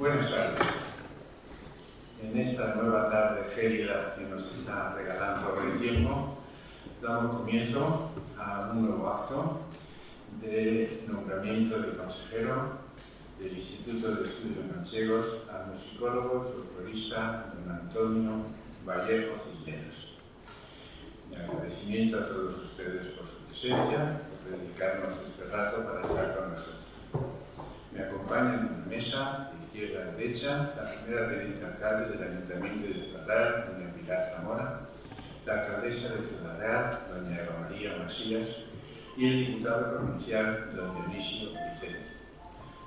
Buenas tardes. En esta nueva tarde gélida que nos está regalando el tiempo, damos comienzo a un nuevo acto de nombramiento de consejero del Instituto de Estudios Manchegos al musicólogo y folclorista don Antonio Vallejo Cisneros. Mi agradecimiento a todos ustedes por su presencia, por dedicarnos este rato para estar con nosotros. Me acompañan en la mesa, de izquierda a derecha, la primera teniente alcalde del Ayuntamiento de Ciudad Real, doña Pilar Zamora, la alcaldesa de Ciudad Real, doña Eva María Masías, y el diputado provincial, don Dionisio Vicente.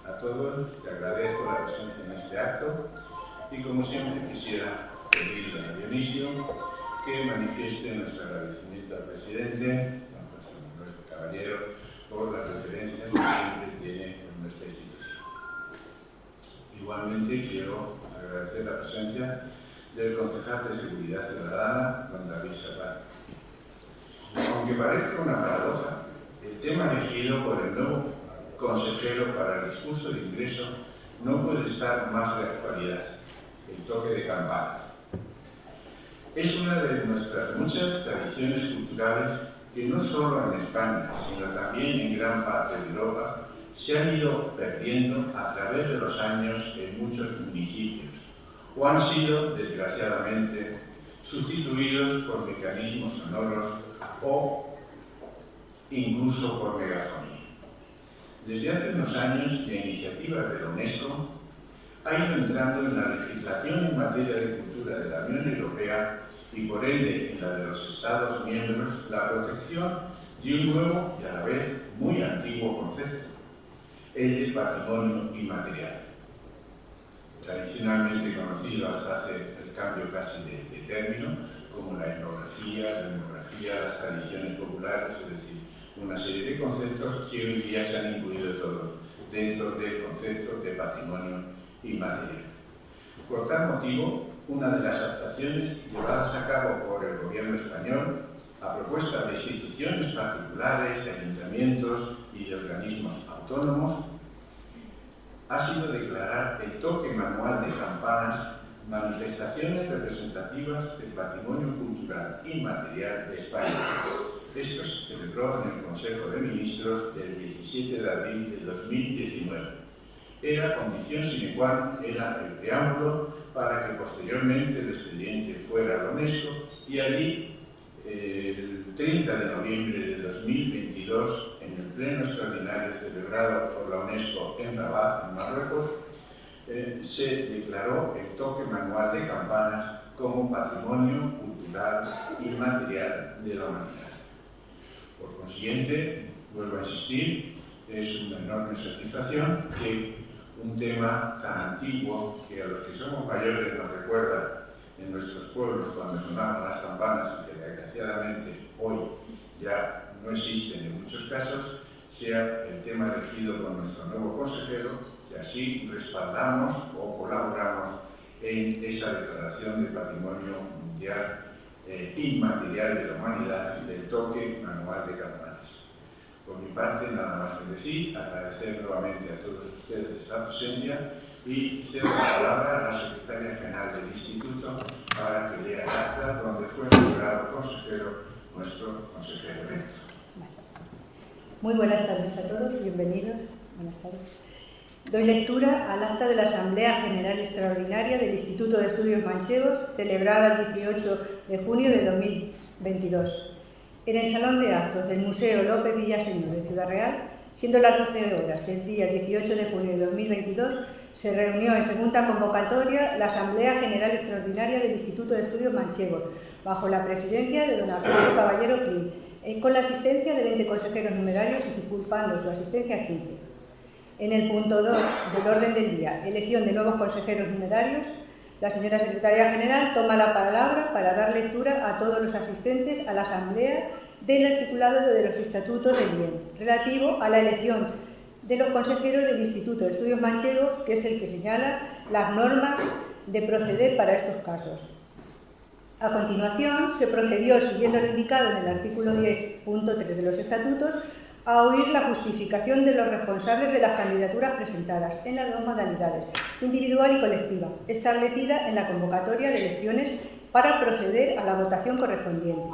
A todos les agradezco la presencia en este acto y, como siempre, quisiera pedirle a Dionisio que manifieste nuestro agradecimiento al presidente, don José Manuel Caballero, por las referencias que siempre tiene en nuestra institución. Igualmente quiero agradecer la presencia del concejal de Seguridad Ciudadana, don David Serrano. Aunque parezca una paradoja, el tema elegido por el nuevo consejero para el discurso de ingreso no puede estar más de actualidad: el toque de campana. Es una de nuestras muchas tradiciones culturales que no solo en España, sino también en gran parte de Europa, se han ido perdiendo a través de los años en muchos municipios, o han sido, desgraciadamente, sustituidos por mecanismos sonoros o incluso por megafonía. Desde hace unos años, la iniciativa de la UNESCO ha ido entrando en la legislación en materia de cultura de la Unión Europea y, por ende, en la de los Estados miembros, la protección de un nuevo y a la vez muy antiguo concepto, el de patrimonio inmaterial, tradicionalmente conocido hasta hace el cambio casi de término, como la etnografía, la demografía, las tradiciones populares, es decir, una serie de conceptos que hoy día se han incluido todos dentro del concepto de patrimonio inmaterial. Por tal motivo, una de las actuaciones llevadas a cabo por el Gobierno español a propuesta de instituciones particulares, de ayuntamientos y de organismos autónomos ha sido declarar el toque manual de campanas manifestaciones representativas del patrimonio cultural inmaterial de España. Esto se celebró en el Consejo de Ministros del 17 de abril de 2019. Era condición sine qua non, era el preámbulo para que posteriormente el expediente fuera a la UNESCO y allí, el 30 de noviembre de 2022, en el pleno extraordinario celebrado por la UNESCO en Rabat, en Marruecos, se declaró el toque manual de campanas como patrimonio cultural inmaterial de la humanidad. Por consiguiente, vuelvo a insistir, es una enorme satisfacción que un tema tan antiguo, que a los que somos mayores nos recuerda en nuestros pueblos cuando sonaban las campanas y que desgraciadamente hoy ya no existen en muchos casos, sea el tema elegido por nuestro nuevo consejero, y así respaldamos o colaboramos en esa declaración de patrimonio mundial inmaterial de la humanidad del toque manual de campanas. Por mi parte, nada más que decir, agradecer nuevamente a todos ustedes la presencia y cedo la palabra a la secretaria general del Instituto para que lea el acta donde fue nombrado consejero nuestro consejero electo. Muy buenas tardes a todos, bienvenidos. Buenas tardes. Doy lectura al acta de la Asamblea General Extraordinaria del Instituto de Estudios Manchegos, celebrada el 18 de junio de 2022. En el Salón de Actos del Museo López Villaseñor de Ciudad Real, siendo las 12 horas del día 18 de junio de 2022, se reunió en segunda convocatoria la Asamblea General Extraordinaria del Instituto de Estudios Manchegos, bajo la presidencia de don Alfonso Caballero Clín, con la asistencia de 20 consejeros numerarios y disculpando su asistencia a 15. En el punto 2 del orden del día, elección de nuevos consejeros numerarios, la señora secretaria general toma la palabra para dar lectura a todos los asistentes a la Asamblea del articulado de los estatutos del bien, relativo a la elección de los consejeros del Instituto de Estudios Manchegos, que es el que señala las normas de proceder para estos casos. A continuación, se procedió, siguiendo lo indicado en el artículo 10.3 de los estatutos, a oír la justificación de los responsables de las candidaturas presentadas en las dos modalidades, individual y colectiva, establecida en la convocatoria de elecciones para proceder a la votación correspondiente.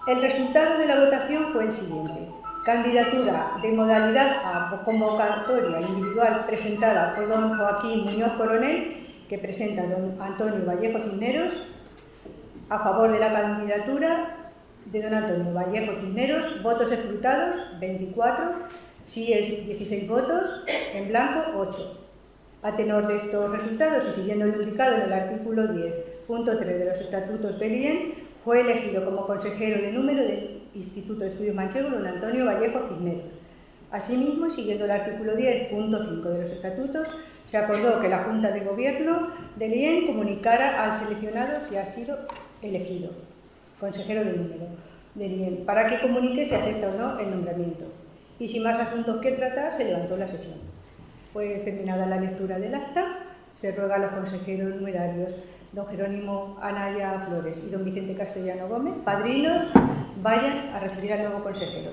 El resultado de la votación fue el siguiente. Candidatura de modalidad A, convocatoria individual presentada por don Joaquín Muñoz Coronel, que presenta don Antonio Vallejo Cisneros. A favor de la candidatura de don Antonio Vallejo Cisneros, votos escrutados 24, síes 16 votos, en blanco 8. A tenor de estos resultados y siguiendo lo indicado en el artículo 10.3 de los estatutos del IEN, fue elegido como consejero de número del Instituto de Estudios Manchegos don Antonio Vallejo Cisneros. Asimismo, siguiendo el artículo 10.5 de los estatutos, se acordó que la Junta de Gobierno del IEN comunicara al seleccionado que ha sido elegido consejero de número del IEN, para que comunique si acepta o no el nombramiento. Y sin más asuntos que tratar, se levantó la sesión. Pues terminada la lectura del acta, se ruega a los consejeros numerarios, don Jerónimo Anaya Flores y don Vicente Castellano Gómez, padrinos, vayan a recibir al nuevo consejero.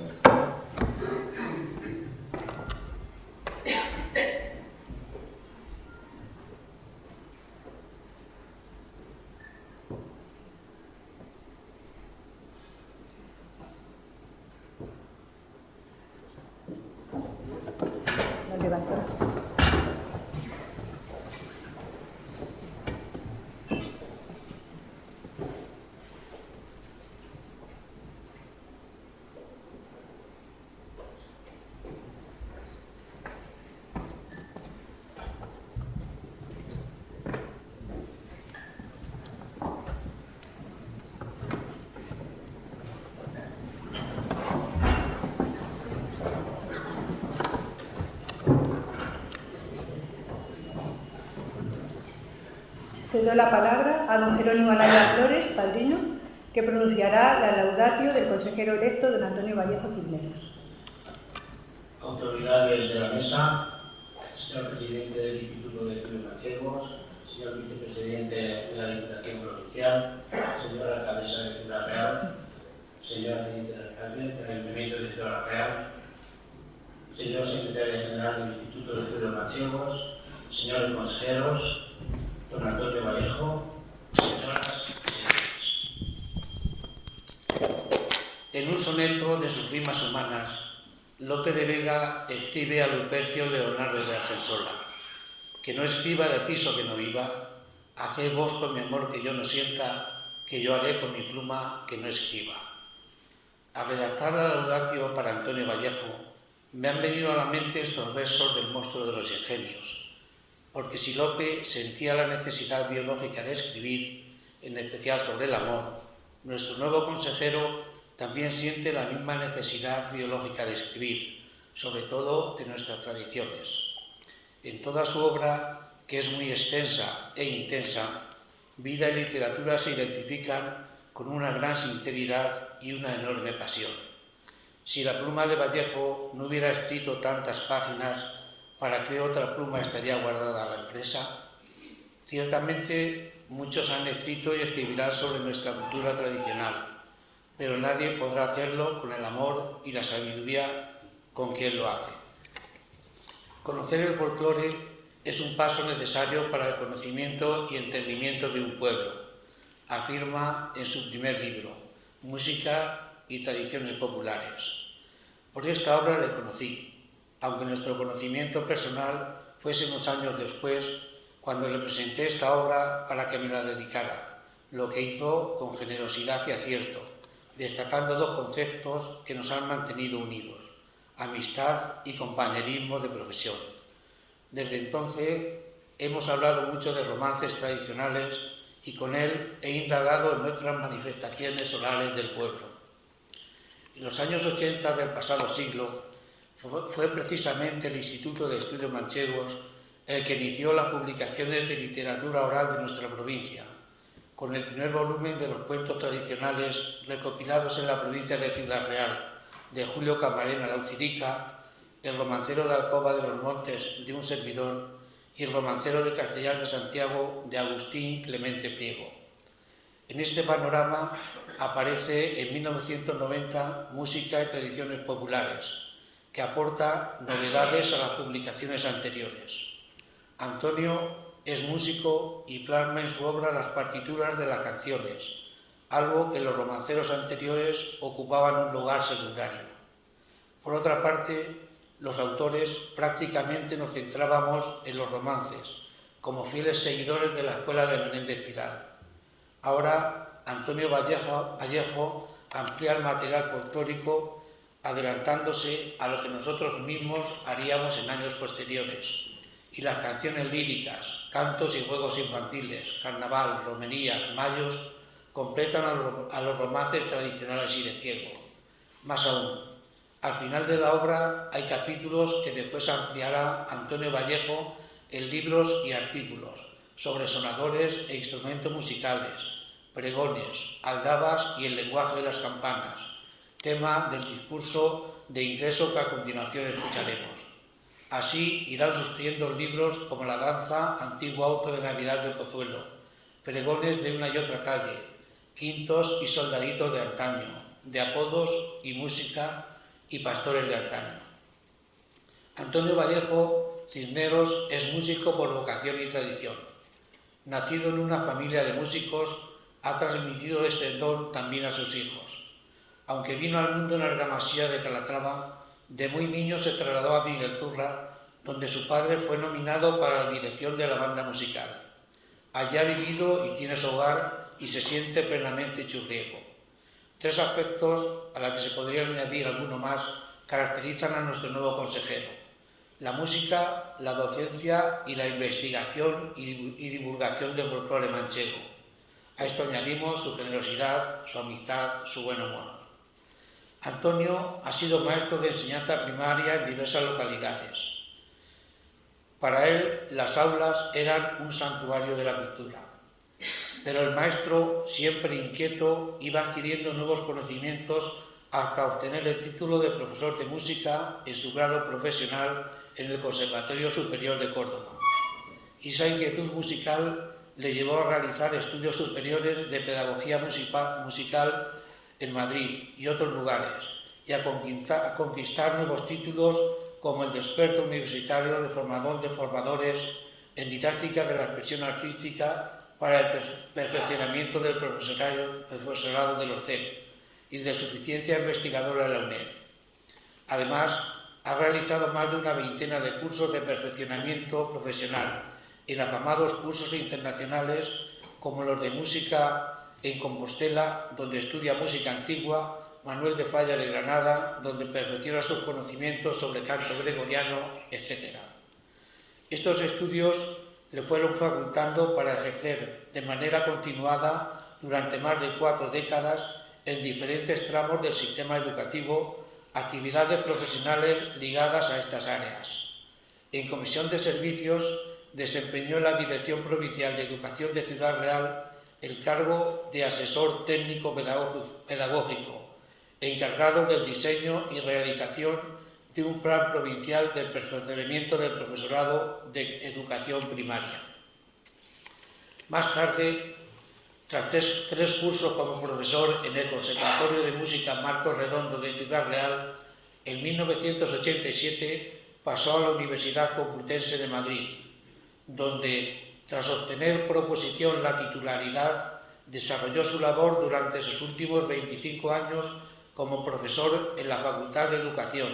Cedo la palabra a don Jerónimo Anaya Flores, padrino, que pronunciará la laudatio del consejero electo don Antonio Vallejo Cisneros. Autoridades de la mesa, señor presidente del Instituto de Estudios Manchegos, señor vicepresidente de la Diputación Provincial, señora alcaldesa de Ciudad Real, señor teniente de alcalde del Ayuntamiento de Ciudad Real, señor secretario general del Instituto de Estudios Manchegos, señores consejeros, don Antonio Vallejo, señoras y señores. En un soneto de sus rimas humanas, Lope de Vega escribe a Lupercio Leonardo de Argensola: que no escriba deciso que no viva, haced vos con mi amor que yo no sienta, que yo haré con mi pluma que no escriba. Al redactar la laudatio para Antonio Vallejo, me han venido a la mente estos versos del monstruo de los ingenios. Porque si Lope sentía la necesidad biológica de escribir, en especial sobre el amor, nuestro nuevo consejero también siente la misma necesidad biológica de escribir, sobre todo de nuestras tradiciones. En toda su obra, que es muy extensa e intensa, vida y literatura se identifican con una gran sinceridad y una enorme pasión. Si la pluma de Vallejo no hubiera escrito tantas páginas, ¿para qué otra pluma estaría guardada a la empresa? Ciertamente muchos han escrito y escribirán sobre nuestra cultura tradicional, pero nadie podrá hacerlo con el amor y la sabiduría con que él lo hace. Conocer el folclore es un paso necesario para el conocimiento y entendimiento de un pueblo, afirma en su primer libro, Música y Tradiciones Populares. Por esta obra le conocí, aunque nuestro conocimiento personal fuese unos años después, cuando le presenté esta obra para que me la dedicara, lo que hizo con generosidad y acierto, destacando dos conceptos que nos han mantenido unidos: amistad y compañerismo de profesión. Desde entonces hemos hablado mucho de romances tradicionales y con él he indagado en nuestras manifestaciones orales del pueblo. En los años 80 del pasado siglo, fue precisamente el Instituto de Estudios Manchegos el que inició las publicaciones de literatura oral de nuestra provincia, con el primer volumen de los cuentos tradicionales recopilados en la provincia de Ciudad Real, de Julio Camarena Laucirica, el romancero de Alcoba de los Montes de un servidor y el romancero de Castellar de Santiago de Agustín Clemente Pliego. En este panorama aparece en 1990 Música y Tradiciones Populares, que aporta novedades a las publicaciones anteriores. Antonio es músico y plasma en su obra las partituras de las canciones, algo que en los romanceros anteriores ocupaban un lugar secundario. Por otra parte, los autores prácticamente nos centrábamos en los romances, como fieles seguidores de la escuela de Menéndez Pidal. Ahora, Antonio Vallejo amplía el material folclórico, adelantándose a lo que nosotros mismos haríamos en años posteriores. Y las canciones líricas, cantos y juegos infantiles, carnaval, romerías, mayos, completan a los romances tradicionales y de ciego. Más aún, al final de la obra hay capítulos que después ampliará Antonio Vallejo en libros y artículos sobre sonadores e instrumentos musicales, pregones, aldabas y el lenguaje de las campanas, tema del discurso de ingreso que a continuación escucharemos. Así irán surgiendo libros como La danza, antiguo auto de Navidad de Pozuelo, pregones de una y otra calle, quintos y soldaditos de antaño, de apodos y música y pastores de antaño. Antonio Vallejo Cisneros es músico por vocación y tradición. Nacido en una familia de músicos, ha transmitido este don también a sus hijos. Aunque vino al mundo en Argamasía de Calatrava, de muy niño se trasladó a Miguelturra, donde su padre fue nominado para la dirección de la banda musical. Allí ha vivido y tiene su hogar y se siente plenamente churriego. Tres aspectos, a los que se podría añadir alguno más, caracterizan a nuestro nuevo consejero: la música, la docencia y la investigación y divulgación del folclore manchego. A esto añadimos su generosidad, su amistad, su buen humor. Antonio ha sido maestro de enseñanza primaria en diversas localidades. Para él, las aulas eran un santuario de la cultura. Pero el maestro, siempre inquieto, iba adquiriendo nuevos conocimientos hasta obtener el título de profesor de música en su grado profesional en el Conservatorio Superior de Córdoba. Y esa inquietud musical le llevó a realizar estudios superiores de pedagogía musical en Madrid y otros lugares, y a conquistar nuevos títulos como el de experto universitario de formador de formadores en didáctica de la expresión artística para el perfeccionamiento del profesorado del ORCEP y de suficiencia investigadora de la UNED. Además, ha realizado más de una veintena de cursos de perfeccionamiento profesional en afamados cursos internacionales como los de música en Compostela, donde estudia música antigua, Manuel de Falla de Granada, donde perfecciona sus conocimientos sobre canto gregoriano, etc. Estos estudios le fueron facultando para ejercer de manera continuada durante más de 4 décadas en diferentes tramos del sistema educativo actividades profesionales ligadas a estas áreas. En Comisión de Servicios desempeñó en la Dirección Provincial de Educación de Ciudad Real el cargo de asesor técnico pedagógico, encargado del diseño y realización de un plan provincial de perfeccionamiento del profesorado de educación primaria. Más tarde, tras tres cursos como profesor en el Conservatorio de Música Marcos Redondo de Ciudad Real, en 1987 pasó a la Universidad Complutense de Madrid, donde, tras obtener por oposición la titularidad, desarrolló su labor durante sus últimos 25 años como profesor en la Facultad de Educación,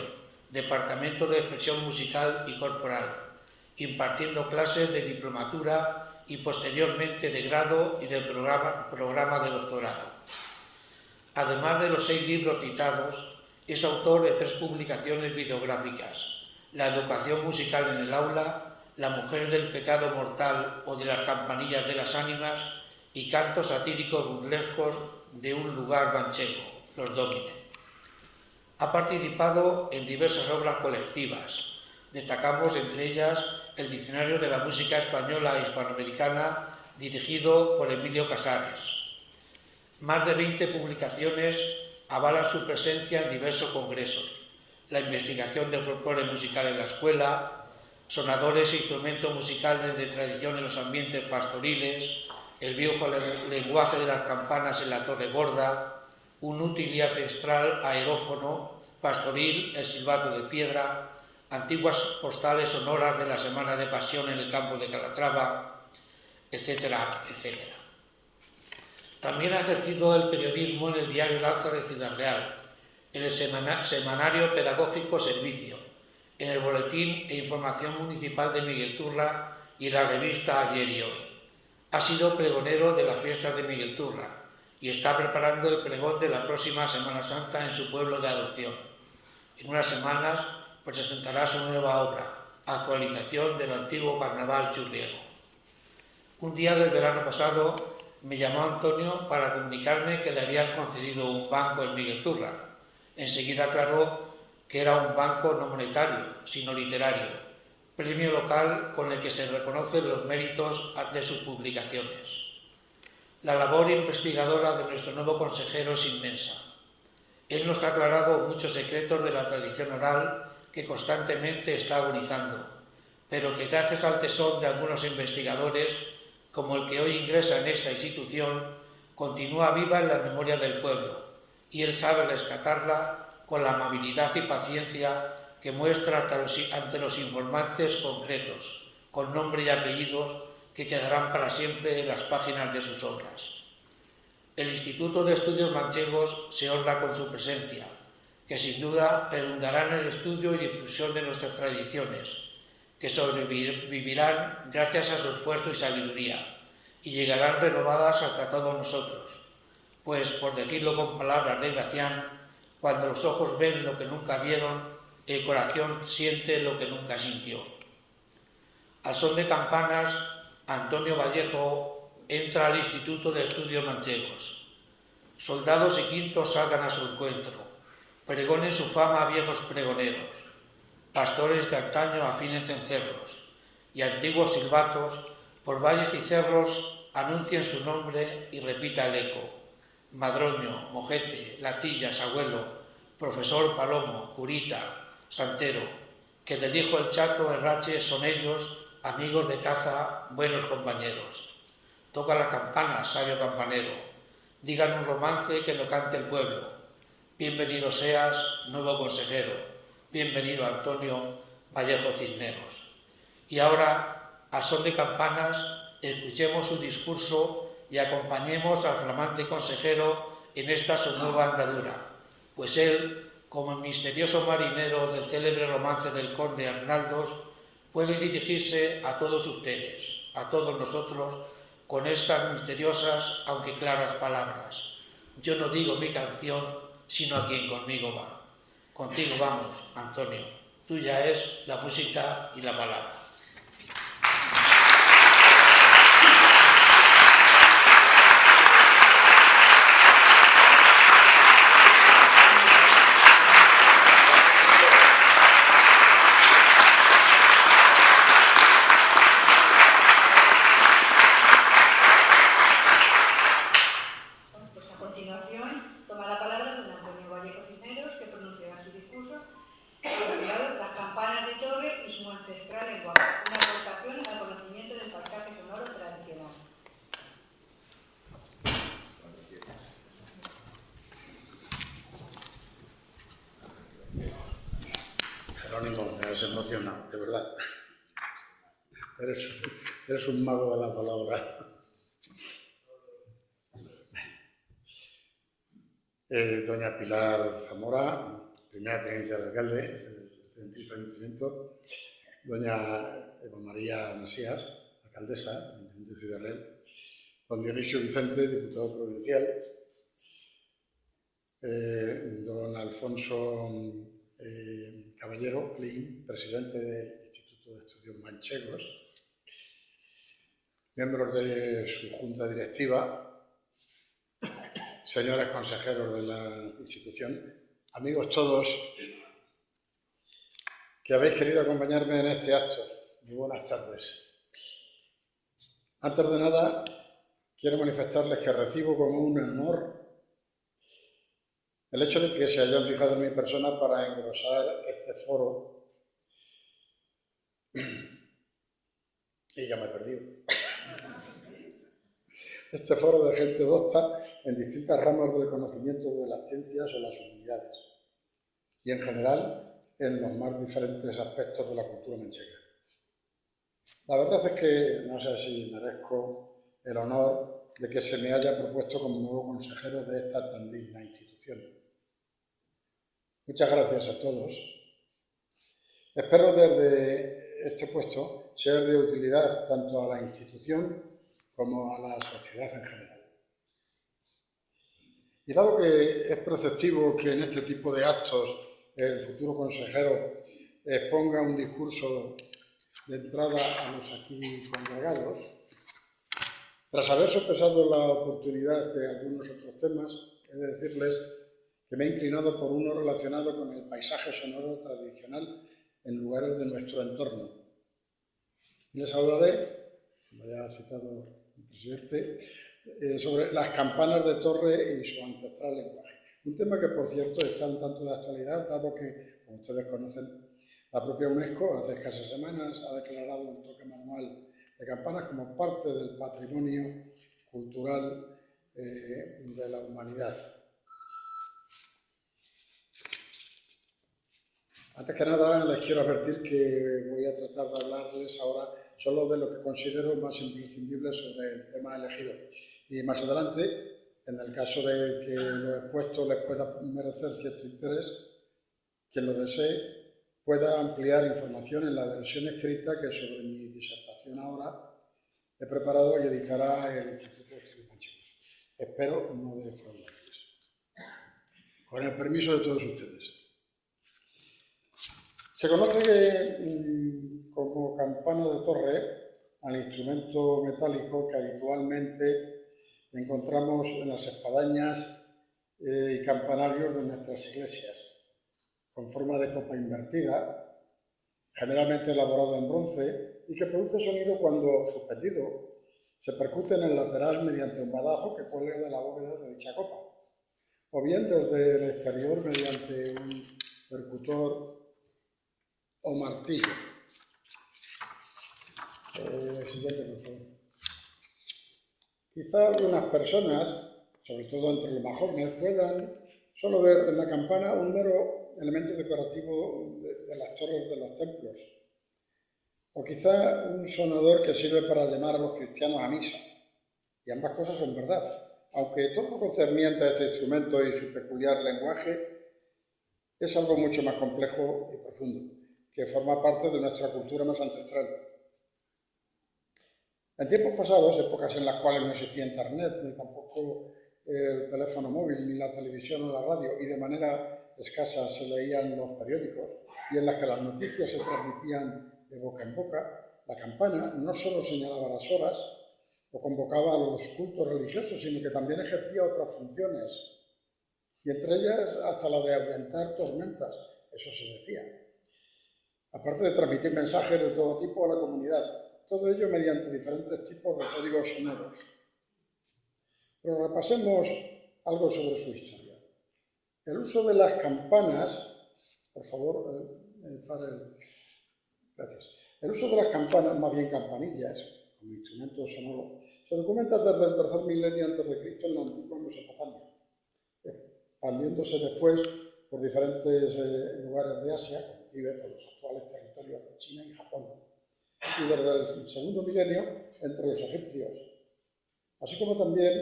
Departamento de Expresión Musical y Corporal, impartiendo clases de diplomatura y posteriormente de grado y del programa de doctorado. Además de los 6 libros citados, es autor de 3 publicaciones videográficas: La educación musical en el aula, La mujer del pecado mortal o de las campanillas de las ánimas y cantos satíricos burlescos de un lugar manchego, Los Dómine. Ha participado en diversas obras colectivas. Destacamos entre ellas el Diccionario de la Música Española e Hispanoamericana, dirigido por Emilio Casares. Más de 20 publicaciones avalan su presencia en diversos congresos: la investigación del folclore musical en la escuela, sonadores e instrumentos musicales de tradición en los ambientes pastoriles, el viejo lenguaje de las campanas en la Torre Gorda, un útil y ancestral aerófono pastoril, el silbato de piedra, antiguas postales sonoras de la Semana de Pasión en el campo de Calatrava, etcétera, etcétera. También ha ejercido el periodismo en el diario Lanza de Ciudad Real, en el semanario pedagógico Servicio, en el boletín e información municipal de Miguel Turra y la revista Ayer y Hoy. Ha sido pregonero de las fiestas de Miguel Turra y está preparando el pregón de la próxima Semana Santa en su pueblo de adopción. En unas semanas presentará su nueva obra, actualización del antiguo carnaval churriego. Un día del verano pasado me llamó Antonio para comunicarme que le habían concedido un banco en Miguel Turra. Enseguida aclaró que era un banco no monetario, sino literario, premio local con el que se reconocen los méritos de sus publicaciones. La labor investigadora de nuestro nuevo consejero es inmensa. Él nos ha aclarado muchos secretos de la tradición oral que constantemente está agonizando, pero que gracias al tesón de algunos investigadores, como el que hoy ingresa en esta institución, continúa viva en la memoria del pueblo, y él sabe rescatarla con la amabilidad y paciencia que muestra ante los informantes concretos, con nombre y apellidos que quedarán para siempre en las páginas de sus obras. El Instituto de Estudios Manchegos se honra con su presencia, que sin duda redundará en el estudio y difusión de nuestras tradiciones, que sobrevivirán gracias a su esfuerzo y sabiduría, y llegarán renovadas hasta todos nosotros, pues, por decirlo con palabras de Gracián, cuando los ojos ven lo que nunca vieron, el corazón siente lo que nunca sintió. Al son de campanas, Antonio Vallejo entra al Instituto de Estudios Manchegos. Soldados y quintos salgan a su encuentro, pregonen su fama a viejos pregoneros, pastores de antaño afinen cencerros, y antiguos silbatos por valles y cerros anuncien su nombre y repita el eco. Madroño, Mojete, Latillas, Abuelo, Profesor Palomo, Curita, Santero, que del hijo el chato Herrache son ellos, amigos de caza, buenos compañeros. Toca las campanas, sabio campanero, digan un romance que lo cante el pueblo. Bienvenido seas, nuevo consejero, bienvenido Antonio Vallejo Cisneros. Y ahora, a son de campanas, escuchemos su discurso y acompañemos al flamante consejero en esta su nueva andadura, pues él, como el misterioso marinero del célebre romance del conde Arnaldos, puede dirigirse a todos ustedes, a todos nosotros, con estas misteriosas, aunque claras palabras. Yo no digo mi canción, sino a quien conmigo va. Contigo vamos, Antonio. Tuya es la música y la palabra. Jerónimo, me has emocionado, de verdad. Eres un mago de la palabra. Doña Pilar Zamora, primera teniente de alcalde del Ayuntamiento. Doña Eva María Masías, alcaldesa del Ayuntamiento de Ciudad Real. Don Dionisio Vicente, diputado provincial. Don Alfonso Caballero Clean, presidente del Instituto de Estudios Manchegos, miembros de su junta directiva, señores consejeros de la institución, amigos todos que habéis querido acompañarme en este acto. Muy buenas tardes. Antes de nada, quiero manifestarles que recibo como un honor el hecho de que se hayan fijado en mi persona para engrosar este foro. Y ya me he perdido. Este foro de gente docta en distintas ramas del conocimiento de las ciencias o las humanidades. y en general en los más diferentes aspectos de la cultura manchega. La verdad es que no sé si merezco el honor de que se me haya propuesto como nuevo consejero de esta tan digna institución. Muchas gracias a todos. Espero desde este puesto ser de utilidad tanto a la institución como a la sociedad en general. Y dado que es preceptivo que en este tipo de actos el futuro consejero exponga un discurso de entrada a los aquí congregados, tras haber sopesado la oportunidad de algunos otros temas, he de decirles que me he inclinado por uno relacionado con el paisaje sonoro tradicional en lugares de nuestro entorno. Y les hablaré, como ya ha citado el presidente, sobre las campanas de torre y su ancestral lenguaje. Un tema que, por cierto, está un tanto de actualidad, dado que, como ustedes conocen, la propia UNESCO hace escasas semanas ha declarado el toque manual de campanas como parte del patrimonio cultural de la humanidad. Antes que nada, les quiero advertir que voy a tratar de hablarles ahora solo de lo que considero más imprescindible sobre el tema elegido. Y más adelante, en el caso de que lo expuesto les pueda merecer cierto interés, quien lo desee pueda ampliar información en la versión escrita que sobre mi disertación ahora he preparado y editará el Instituto de Estudios Manchegos. Espero no defraudarles. Con el permiso de todos ustedes. Se conoce como campana de torre al instrumento metálico que habitualmente encontramos en las espadañas y campanarios de nuestras iglesias, con forma de copa invertida, generalmente elaborado en bronce, y que produce sonido cuando, suspendido, se percute en el lateral mediante un badajo que cuelga de la bóveda de dicha copa, o bien desde el exterior mediante un percutor o martillo. Siguiente, por favor. Quizá algunas personas, sobre todo entre los más jóvenes, puedan solo ver en la campana un mero elemento decorativo de las torres de los templos, o quizá un sonador que sirve para llamar a los cristianos a misa. Y ambas cosas son verdad, aunque todo lo concerniente a este instrumento y su peculiar lenguaje es algo mucho más complejo y profundo, que forma parte de nuestra cultura más ancestral. En tiempos pasados, épocas en las cuales no existía internet, ni tampoco el teléfono móvil, ni la televisión o la radio, y de manera escasa se leían los periódicos, y en las que las noticias se transmitían de boca en boca, la campana no solo señalaba las horas o convocaba a los cultos religiosos, sino que también ejercía otras funciones, y entre ellas hasta la de ahuyentar tormentas, eso se decía. Aparte de transmitir mensajes de todo tipo a la comunidad, todo ello mediante diferentes tipos de códigos sonoros. Pero repasemos algo sobre su historia. El uso de las campanas, por favor, gracias. El uso de las campanas, más bien campanillas, como instrumento sonoro, se documenta desde el tercer milenio a.C. en la antigua Mesopotamia, expandiéndose después por diferentes lugares de Asia, como Tíbet o los actuales territorios de China y Japón, y desde el segundo milenio entre los egipcios, así como también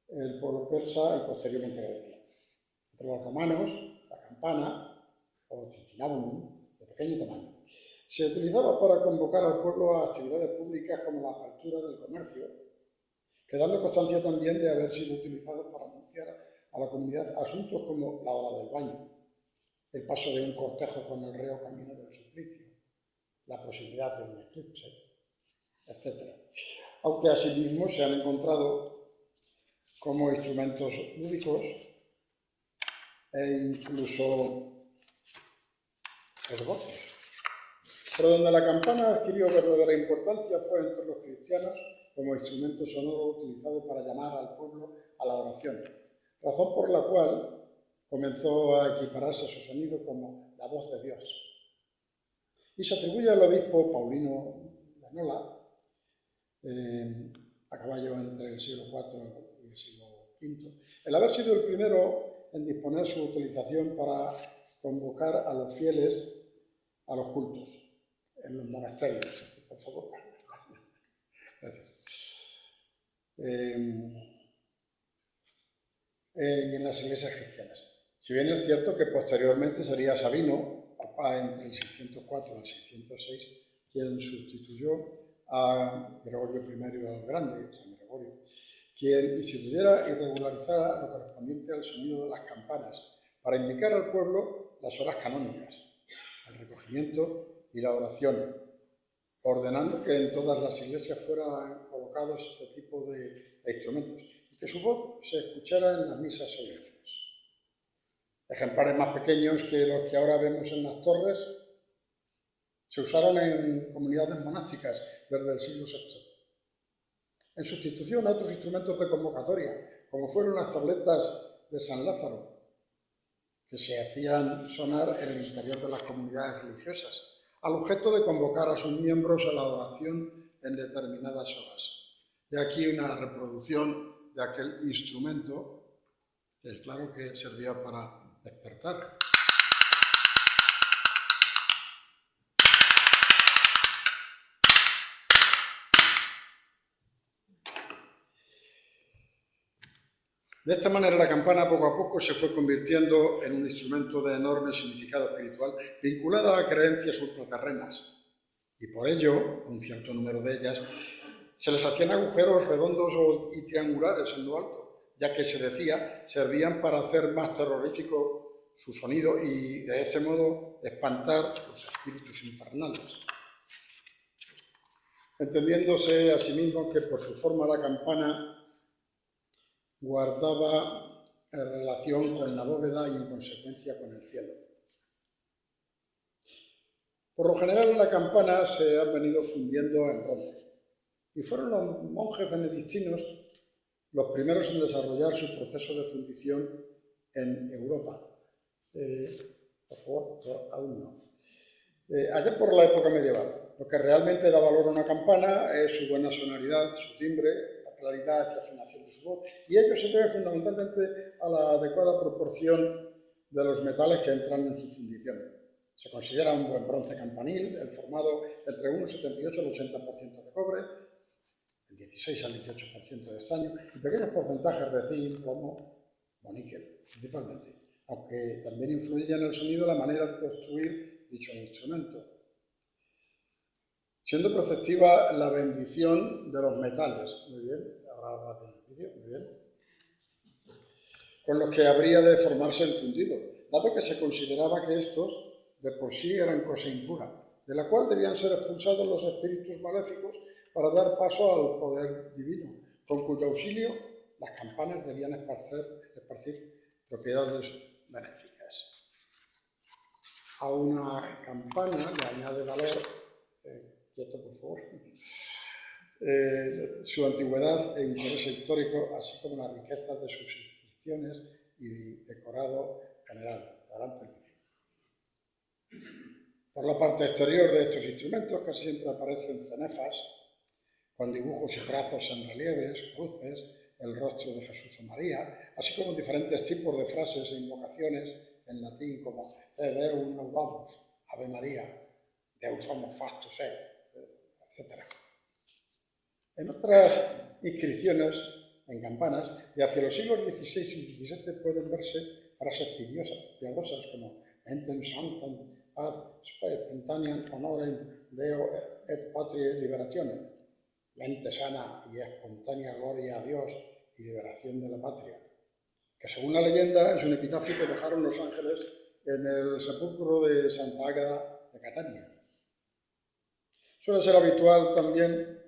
el pueblo persa y posteriormente Grecia. Entre los romanos, la campana, o tintinnabulum, de pequeño tamaño, se utilizaba para convocar al pueblo a actividades públicas como la apertura del comercio, quedando constancia también de haber sido utilizado para anunciar a la comunidad asuntos como la hora del baño, el paso de un cortejo con el reo camino del suplicio, la proximidad de un eclipse, etc. Aunque asimismo se han encontrado como instrumentos lúdicos e incluso esbozos. Pero donde la campana adquirió verdadera importancia fue entre los cristianos como instrumento sonoro utilizado para llamar al pueblo a la oración, razón por la cual comenzó a equipararse su sonido como la voz de Dios. Y se atribuye al obispo Paulino de Nola, a caballo entre el siglo IV y el siglo V, el haber sido el primero en disponer su utilización para convocar a los fieles a los cultos en los monasterios. Por favor. Gracias. Y en las iglesias cristianas. Si bien es cierto que posteriormente sería Sabino, papa entre el 604 y el 606, quien sustituyó a Gregorio I el Grande, San Gregorio, quien instituyera y regularizara lo correspondiente al sonido de las campanas para indicar al pueblo las horas canónicas, el recogimiento y la oración, ordenando que en todas las iglesias fueran colocados este tipo de instrumentos y que su voz se escuchara en las misas solemnes. Ejemplares más pequeños que los que ahora vemos en las torres se usaron en comunidades monásticas desde el siglo VI, en sustitución a otros instrumentos de convocatoria, como fueron las tabletas de San Lázaro, que se hacían sonar en el interior de las comunidades religiosas, al objeto de convocar a sus miembros a la oración en determinadas horas. Y aquí una reproducción de aquel instrumento, que es claro que servía para despertar. De esta manera la campana poco a poco se fue convirtiendo en un instrumento de enorme significado espiritual vinculado a creencias ultraterrenas y por ello, un cierto número de ellas, se les hacían agujeros redondos y triangulares en lo alto, ya que se decía servían para hacer más terrorífico su sonido y de ese modo espantar los espíritus infernales. Entendiéndose asimismo que por su forma la campana guardaba relación con la bóveda y en consecuencia con el cielo. Por lo general la campana se ha venido fundiendo en bronce y fueron los monjes benedictinos los primeros en desarrollar su proceso de fundición en Europa. Por favor, aún no. Allá por la época medieval, lo que realmente da valor a una campana es su buena sonoridad, su timbre, la claridad y afinación de su voz, y ello se debe fundamentalmente a la adecuada proporción de los metales que entran en su fundición. Se considera un buen bronce campanil, el formado entre un 78 al 80% de cobre, el 16 al 18% de estaño, y pequeños porcentajes de zinc, plomo o níquel, principalmente, aunque también influye en el sonido la manera de construir dicho instrumento, siendo preceptiva la bendición de los metales. Muy bien, ahora va bien el vídeo, muy bien. Con los que habría de formarse el fundido, dado que se consideraba que estos de por sí eran cosa impura, de la cual debían ser expulsados los espíritus maléficos para dar paso al poder divino, con cuyo auxilio las campanas debían esparcir propiedades benéficas. A una campana le añade valor, quieto por favor, su antigüedad e interés histórico, así como la riqueza de sus inscripciones y decorado general. Adelante el vídeo. Por la parte exterior de estos instrumentos casi siempre aparecen cenefas con dibujos y trazos en relieves, cruces, el rostro de Jesús o María, así como diferentes tipos de frases e invocaciones en latín como Te Deum laudamus, Ave María, Deus homo factus est, etc. En otras inscripciones, en campanas, de hacia los siglos XVI y XVII pueden verse frases piadosas como Entem sanctam ad sperpentaniam honorem Deo et patriae liberationem, mente sana y espontánea gloria a Dios y liberación de la patria, que según la leyenda es un epitafio que dejaron los ángeles en el sepulcro de Santa Ágata de Catania. Suele ser habitual también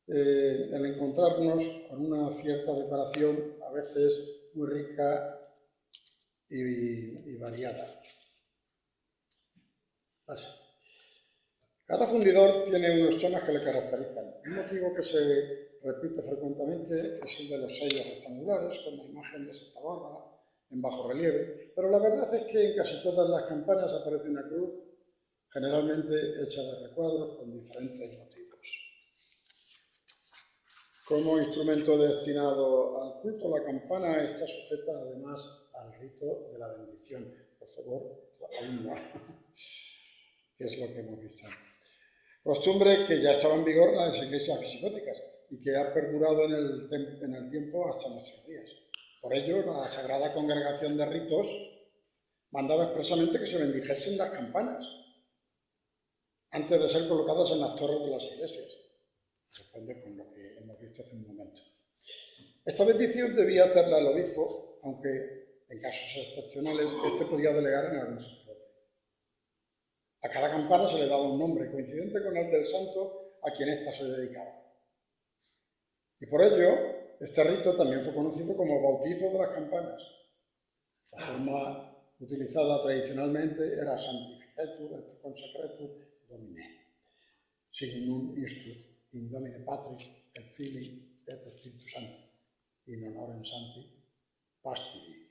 el encontrarnos con una cierta decoración, a veces muy rica y variada. Cada fundidor tiene unos temas que le caracterizan. Un motivo que se repite frecuentemente es el de los sellos rectangulares con la imagen de Santa Bárbara en bajo relieve, pero la verdad es que en casi todas las campanas aparece una cruz, generalmente hecha de recuadros con diferentes motivos. Como instrumento destinado al culto, la campana está sujeta además al rito de la bendición, por favor, aún no, que es lo que hemos visto. Costumbre que ya estaba en vigor en las iglesias visigóticas y que ha perdurado en el tiempo hasta nuestros días. Por ello, la Sagrada Congregación de Ritos mandaba expresamente que se bendijesen las campanas antes de ser colocadas en las torres de las iglesias. Responde con lo que hemos visto hace un momento. Esta bendición debía hacerla el obispo, aunque en casos excepcionales este podía delegar en algún sacerdote. A cada campana se le daba un nombre coincidente con el del santo a quien ésta se dedicaba. Y por ello, este rito también fue conocido como bautizo de las campanas. La forma utilizada tradicionalmente era Sanctificetur et Consecretur Domine, Signum Instut in Domine Patris et Filii et Spiritus Sancti, in honorem Sancti Pastiri.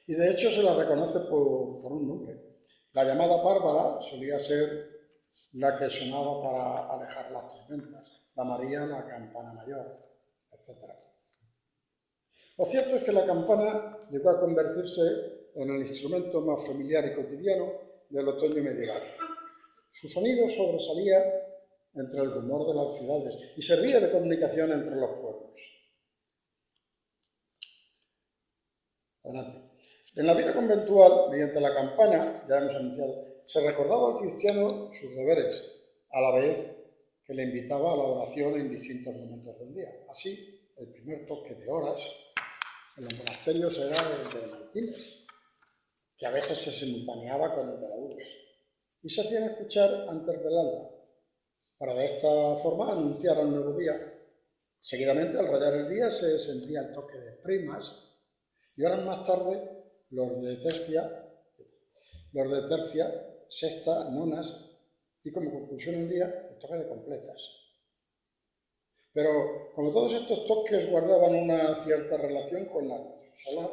Y de hecho se la reconoce por un nombre. La llamada Bárbara solía ser la que sonaba para alejar las tormentas, la María la campana mayor, etc. Lo cierto es que la campana llegó a convertirse en el instrumento más familiar y cotidiano del otoño medieval. Su sonido sobresalía entre el rumor de las ciudades y servía de comunicación entre los pueblos. Adelante. En la vida conventual, mediante la campana, ya hemos anunciado, se recordaba al cristiano sus deberes, a la vez que le invitaba a la oración en distintos momentos del día. Así, el primer toque de horas en los monasterios era el de maitines, que a veces se simultaneaba con el de laudes, y se hacían escuchar antes del alba, para de esta forma anunciar el nuevo día. Seguidamente, al rayar el día, se sentía el toque de primas, y horas más tarde, los de tercia, sexta, nonas, y como conclusión del día, el toque de completas. Pero, como todos estos toques guardaban una cierta relación con la luz solar,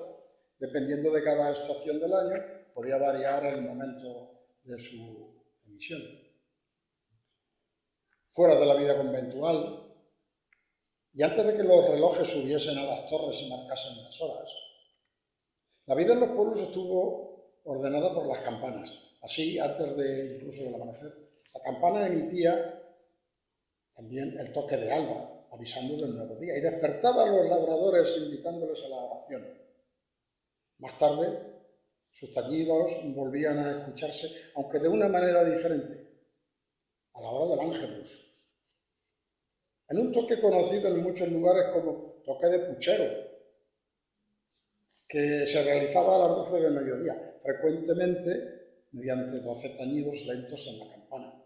dependiendo de cada estación del año, podía variar el momento de su emisión. Fuera de la vida conventual, y antes de que los relojes subiesen a las torres y marcasen las horas, la vida en los pueblos estuvo ordenada por las campanas. Así, antes incluso del amanecer, la campana emitía también el toque de alba, avisando del nuevo día, y despertaba a los labradores invitándoles a la oración. Más tarde, sus tañidos volvían a escucharse, aunque de una manera diferente, a la hora del ángelus, en un toque conocido en muchos lugares como toque de puchero, que se realizaba a las 12 del mediodía, frecuentemente mediante 12 tañidos lentos en la campana,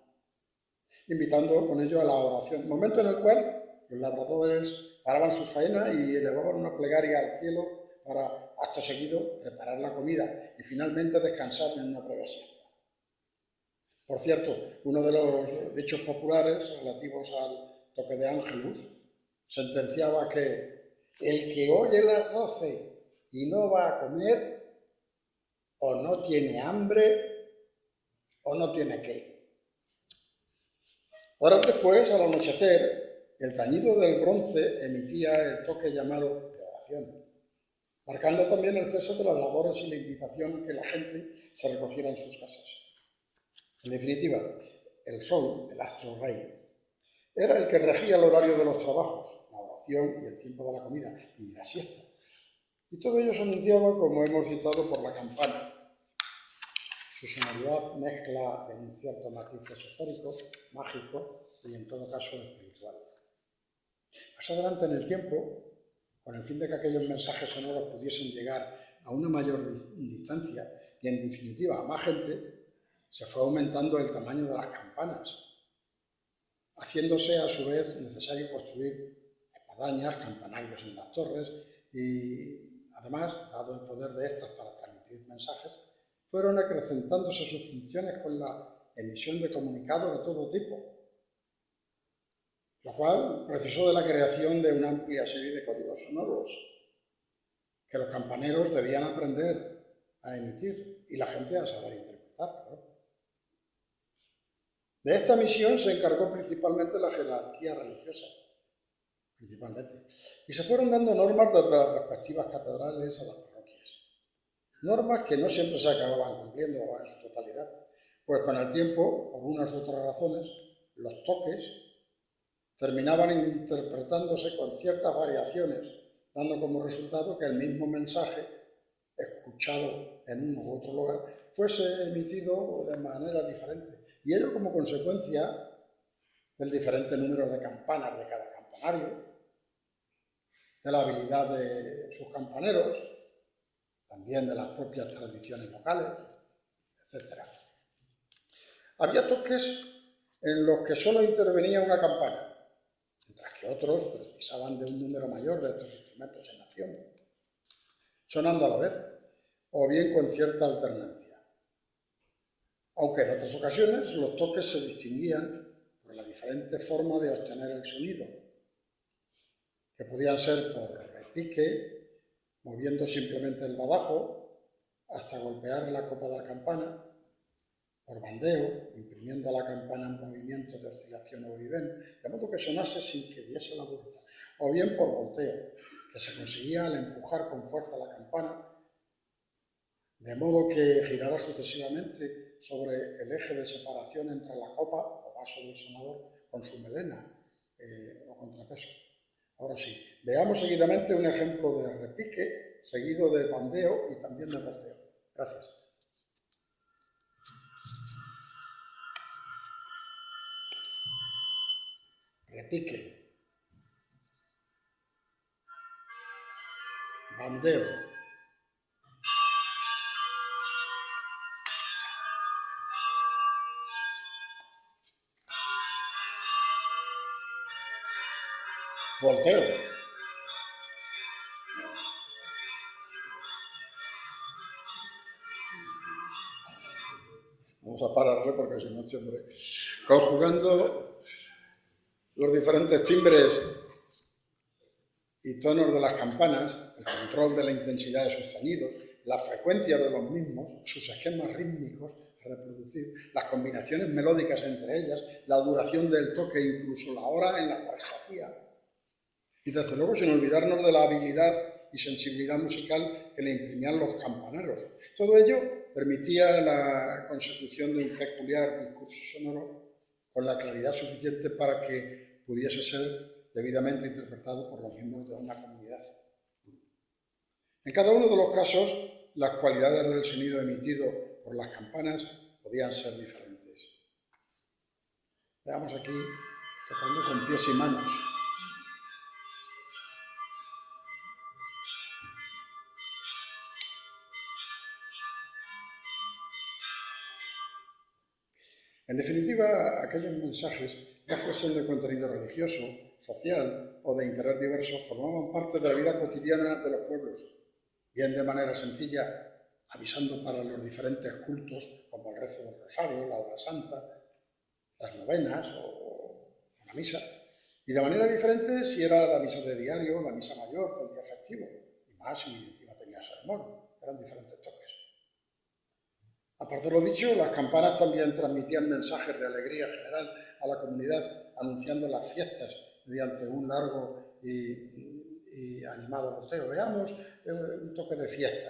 invitando con ello a la oración, momento en el cual los labradores paraban su faena y elevaban una plegaria al cielo para, acto seguido, preparar la comida y finalmente descansar en una breve siesta. Por cierto, uno de los dichos populares relativos al toque de ángelus sentenciaba que el que oye las 12 y no va a comer, o no tiene hambre, o no tiene qué. Horas después, al anochecer, el tañido del bronce emitía el toque llamado de oración, marcando también el cese de las labores y la invitación a que la gente se recogiera en sus casas. En definitiva, el sol, el astro rey, era el que regía el horario de los trabajos, la oración y el tiempo de la comida y la siesta. Y todo ello se anunciaba, como hemos citado, por la campana. Su sonoridad mezcla en un cierto matiz esotérico, mágico y en todo caso espiritual. Más adelante en el tiempo, con el fin de que aquellos mensajes sonoros pudiesen llegar a una mayor distancia y en definitiva a más gente, se fue aumentando el tamaño de las campanas, haciéndose a su vez necesario construir espadañas, campanarios en las torres y además, dado el poder de estas para transmitir mensajes, fueron acrecentándose sus funciones con la emisión de comunicados de todo tipo, lo cual precisó de la creación de una amplia serie de códigos sonoros que los campaneros debían aprender a emitir y la gente a saber interpretar. ¿No? De esta misión se encargó principalmente la jerarquía religiosa, y se fueron dando normas desde las respectivas catedrales a las parroquias. normas que no siempre se acababan cumpliendo en su totalidad, pues con el tiempo, por unas u otras razones, los toques terminaban interpretándose con ciertas variaciones, dando como resultado que el mismo mensaje, escuchado en uno u otro lugar, fuese emitido de manera diferente. Y ello como consecuencia del diferente número de campanas de cada campanario, de la habilidad de sus campaneros, también de las propias tradiciones locales, etc. Había toques en los que solo intervenía una campana, mientras que otros precisaban de un número mayor de estos instrumentos en acción, sonando a la vez, o bien con cierta alternancia. Aunque en otras ocasiones los toques se distinguían por la diferente forma de obtener el sonido, que podían ser por repique, moviendo simplemente el badajo hasta golpear la copa de la campana, por bandeo, imprimiendo a la campana un movimiento de oscilación o vaivén, de modo que sonase sin que diese la vuelta, o bien por volteo, que se conseguía al empujar con fuerza la campana, de modo que girara sucesivamente sobre el eje de separación entre la copa o vaso del sonador con su melena o contrapeso. Ahora sí, veamos seguidamente un ejemplo de repique, seguido de bandeo y también de volteo. Gracias. Repique, bandeo, volteo, vamos a pararle porque si no, hombre, conjugando los diferentes timbres y tonos de las campanas, el control de la intensidad de sus sonidos, la frecuencia de los mismos, sus esquemas rítmicos a reproducir, las combinaciones melódicas entre ellas, la duración del toque, incluso la hora en la cual se hacía. Y desde luego sin olvidarnos de la habilidad y sensibilidad musical que le imprimían los campaneros. Todo ello permitía la consecución de un peculiar discurso sonoro con la claridad suficiente para que pudiese ser debidamente interpretado por los miembros de una comunidad. En cada uno de los casos, las cualidades del sonido emitido por las campanas podían ser diferentes. Veamos aquí, tocando con pies y manos. En definitiva, aquellos mensajes, ya fuesen de contenido religioso, social o de interés diverso, formaban parte de la vida cotidiana de los pueblos, bien de manera sencilla, avisando para los diferentes cultos, como el rezo del rosario, la hora santa, las novenas o la misa, y de manera diferente si era la misa de diario, la misa mayor del día festivo, y más si encima tenía sermón, eran diferentes toques. Aparte de lo dicho, las campanas también transmitían mensajes de alegría general a la comunidad, anunciando las fiestas mediante un largo y animado volteo. Veamos un toque de fiesta.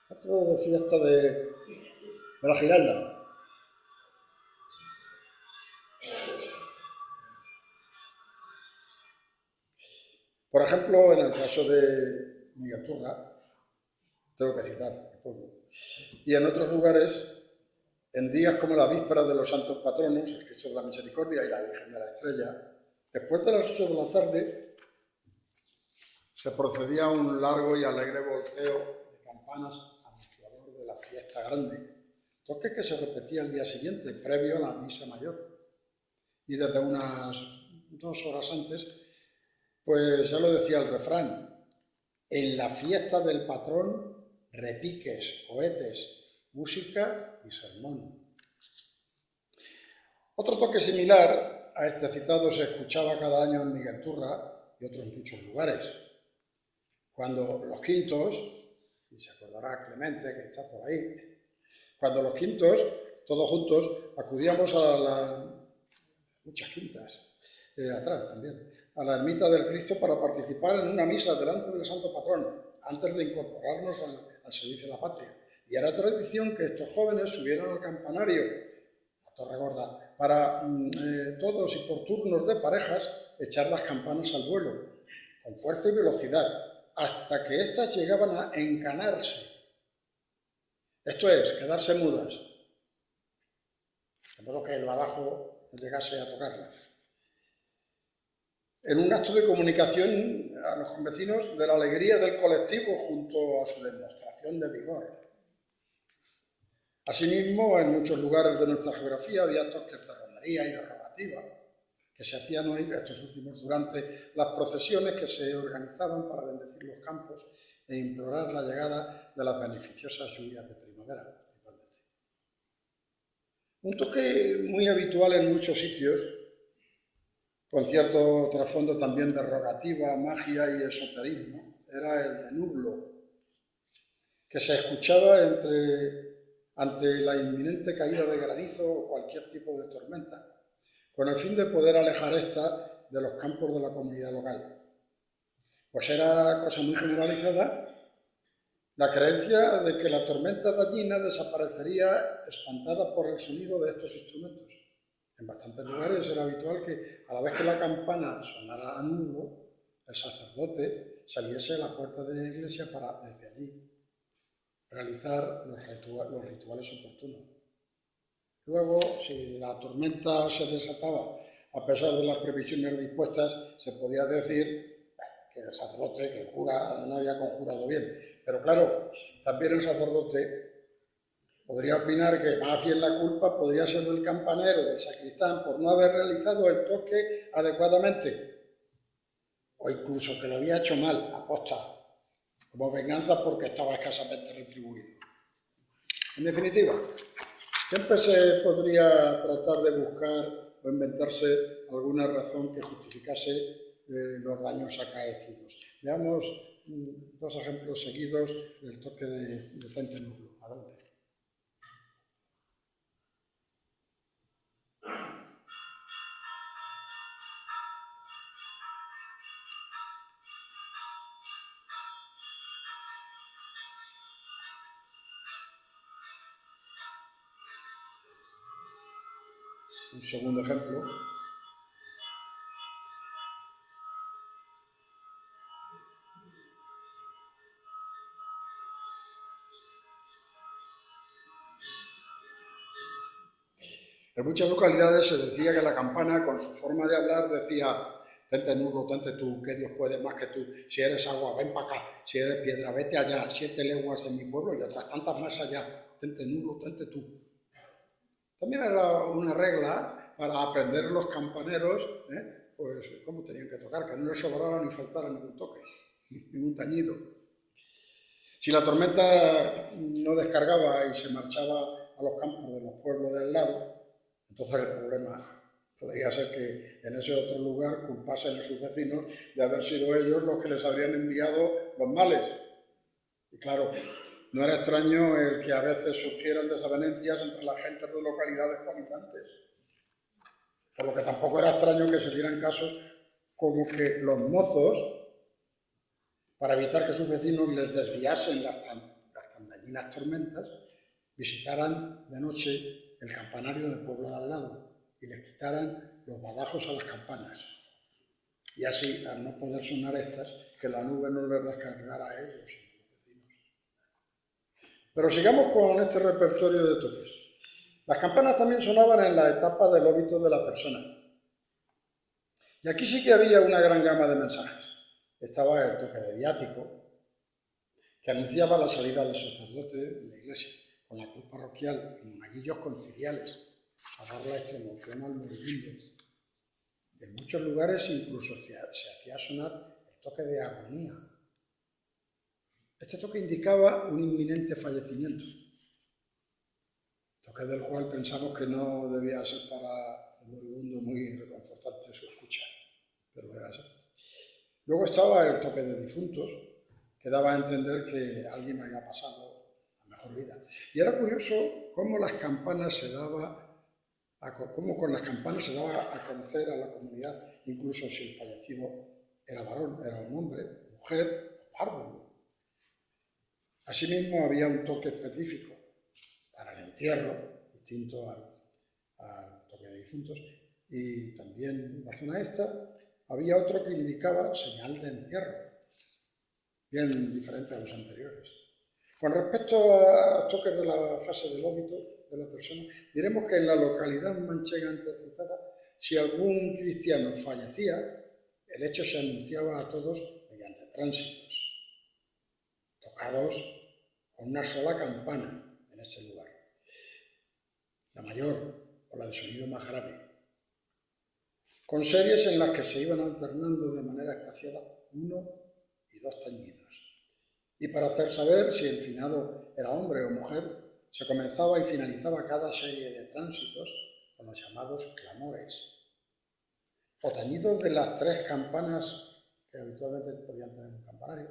Otro de fiesta de la Giralda. Por ejemplo, en el caso de Miguel Turra, tengo que citar el pueblo, y en otros lugares, en días como la víspera de los santos patronos, el Cristo de la Misericordia y la Virgen de la Estrella, después de las 8 de la tarde, se procedía a un largo y alegre volteo de campanas anunciador de la fiesta grande, toque que se repetía el día siguiente, previo a la misa mayor. Y desde unas 2 horas antes, pues ya lo decía el refrán, en la fiesta del patrón, repiques, cohetes, música y sermón. Otro toque similar a este citado se escuchaba cada año en Miguel Turra y otros muchos lugares, cuando los quintos, y se acordará Clemente, que está por ahí, cuando los quintos, todos juntos, acudíamos a muchas quintas, atrás también, a la ermita del Cristo para participar en una misa delante del Santo Patrón, antes de incorporarnos al servicio de la patria. Y era tradición que estos jóvenes subieran al campanario, a Torregorda, para todos y por turnos de parejas echar las campanas al vuelo, con fuerza y velocidad, hasta que éstas llegaban a encanarse. Esto es, quedarse mudas, de modo que el badajo no llegase a tocarlas. En un acto de comunicación a los convecinos de la alegría del colectivo junto a su demostración de vigor. Asimismo, en muchos lugares de nuestra geografía había toques de romería y de rogativa que se hacían hoy, estos últimos, durante las procesiones que se organizaban para bendecir los campos e implorar la llegada de las beneficiosas lluvias de primavera, principalmente. Un toque muy habitual en muchos sitios, con cierto trasfondo también de rogativa, magia y esoterismo, era el de nublo, que se escuchaba ante la inminente caída de granizo o cualquier tipo de tormenta, con el fin de poder alejar esta de los campos de la comunidad local. Pues era cosa muy generalizada la creencia de que la tormenta dañina desaparecería espantada por el sonido de estos instrumentos. En bastantes lugares era habitual que a la vez que la campana sonara a nublo, el sacerdote saliese a la puerta de la iglesia para, desde allí, realizar los rituales oportunos. Luego, si la tormenta se desataba a pesar de las previsiones dispuestas, se podía decir que el sacerdote, que el cura, no había conjurado bien. Pero claro, también el sacerdote podría opinar que más bien la culpa podría ser del campanero, del sacristán, por no haber realizado el toque adecuadamente, o incluso que lo había hecho mal, aposta, como venganza porque estaba escasamente retribuido. En definitiva, siempre se podría tratar de buscar o inventarse alguna razón que justificase los daños acaecidos. Veamos dos ejemplos seguidos del toque de Tente Nublo. Adelante. Un segundo ejemplo. En muchas localidades se decía que la campana, con su forma de hablar, decía: tente nublo, tente tú, que Dios puede más que tú. Si eres agua, ven para acá. Si eres piedra, vete allá. 7 leguas de mi pueblo y otras tantas más allá. Tente nublo, tente tú. También era una regla para aprender los campaneros, pues cómo tenían que tocar, que no les sobrara ni faltara ningún toque, ningún tañido. Si la tormenta no descargaba y se marchaba a los campos de los pueblos de al lado, entonces el problema podría ser que en ese otro lugar culpasen a sus vecinos de haber sido ellos los que les habrían enviado los males. Y claro, no era extraño el que a veces surgieran desavenencias entre las gentes de localidades colindantes. Por lo que tampoco era extraño que se dieran casos como que los mozos, para evitar que sus vecinos les desviasen las tan dañinas tormentas, visitaran de noche el campanario del pueblo de al lado y les quitaran los badajos a las campanas. Y así, al no poder sonar estas, que la nube no les descargara a ellos. Pero sigamos con este repertorio de toques. Las campanas también sonaban en la etapa del óbito de la persona. Y aquí sí que había una gran gama de mensajes. Estaba el toque de viático, que anunciaba la salida del sacerdote de la iglesia, con la cruz parroquial y monaguillos con ciriales, a dar la extremoción al moribundo. En muchos lugares incluso se hacía sonar el toque de agonía. Este toque indicaba un inminente fallecimiento, toque del cual pensamos que no debía ser para el moribundo muy reconfortante su escucha, pero era así. Luego estaba el toque de difuntos, que daba a entender que alguien había pasado a mejor vida. Y era curioso cómo con las campanas se daba a conocer a la comunidad, incluso si el fallecido era varón, era un hombre, mujer o párvulo. Asimismo, había un toque específico para el entierro, distinto al toque de difuntos, y también en relación a esta, había otro que indicaba señal de entierro, bien diferente a los anteriores. Con respecto a los toques de la fase del óbito de la persona, diremos que en la localidad manchega antes citada, si algún cristiano fallecía, el hecho se anunciaba a todos mediante tránsitos, tocados con una sola campana en ese lugar, la mayor o la de sonido más grave, con series en las que se iban alternando de manera espaciada 1 y 2 tañidos. Y para hacer saber si el finado era hombre o mujer, se comenzaba y finalizaba cada serie de tránsitos con los llamados clamores, o tañidos de las 3 campanas que habitualmente podían tener un campanario,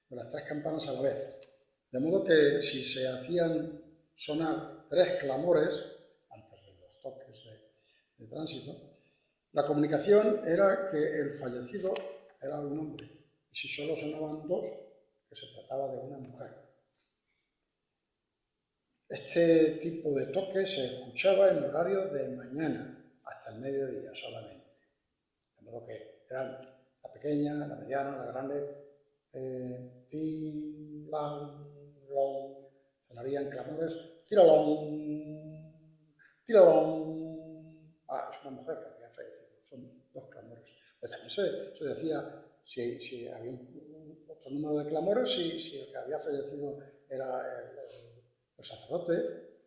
de las 3 campanas a la vez. De modo que si se hacían sonar 3 clamores, antes de los toques de tránsito, la comunicación era que el fallecido era un hombre, y si solo sonaban 2, que se trataba de una mujer. Este tipo de toque se escuchaba en horarios de mañana, hasta el mediodía solamente. De modo que eran la pequeña, la mediana, la grande, ti, lan, lon, sonarían clamores, tiralón, tiralón. Ah, es una mujer que había fallecido, son 2 clamores. Pero también se decía, si había otro número de clamores, si el que había fallecido era el sacerdote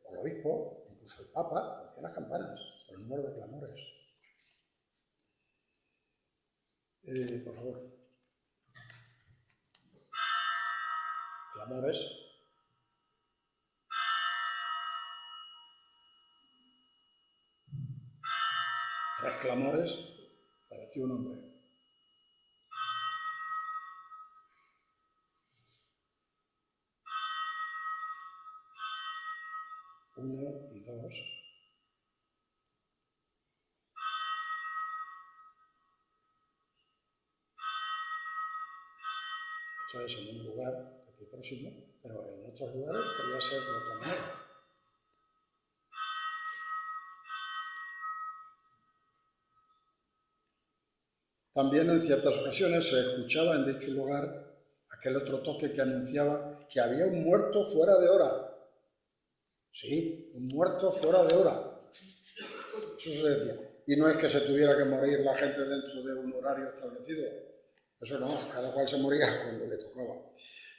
o el obispo, incluso el papa, decían las campanas, por el número de clamores. Por favor. Clamores. Tres clamores, falleció un hombre. Uno y 2. Esto es en un lugar de aquí próximo, pero en otros lugares podría ser de otra manera. También en ciertas ocasiones se escuchaba en dicho lugar aquel otro toque que anunciaba que había un muerto fuera de hora. Sí, un muerto fuera de hora. Eso se decía. Y no es que se tuviera que morir la gente dentro de un horario establecido. Eso no, cada cual se moría cuando le tocaba.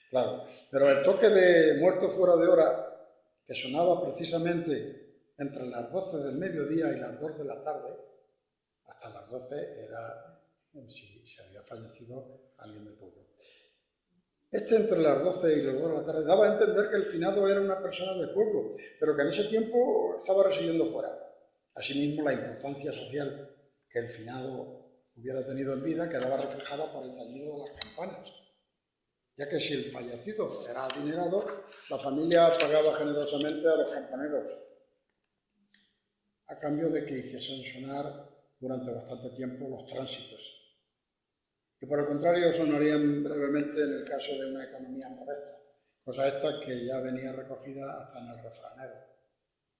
Claro, pero el toque de muerto fuera de hora, que sonaba precisamente entre las 12 del mediodía y las 2 de la tarde, hasta las 12 era si se había fallecido alguien del pueblo. Entre las 12 y las 2 de la tarde daba a entender que el finado era una persona del pueblo, pero que en ese tiempo estaba residiendo fuera. Asimismo, la importancia social que el finado hubiera tenido en vida quedaba reflejada por el tañido de las campanas, ya que si el fallecido era adinerado, la familia pagaba generosamente a los campaneros, a cambio de que hiciesen sonar durante bastante tiempo los tránsitos. Y por el contrario, sonarían brevemente en el caso de una economía modesta, cosa esta que ya venía recogida hasta en el refranero,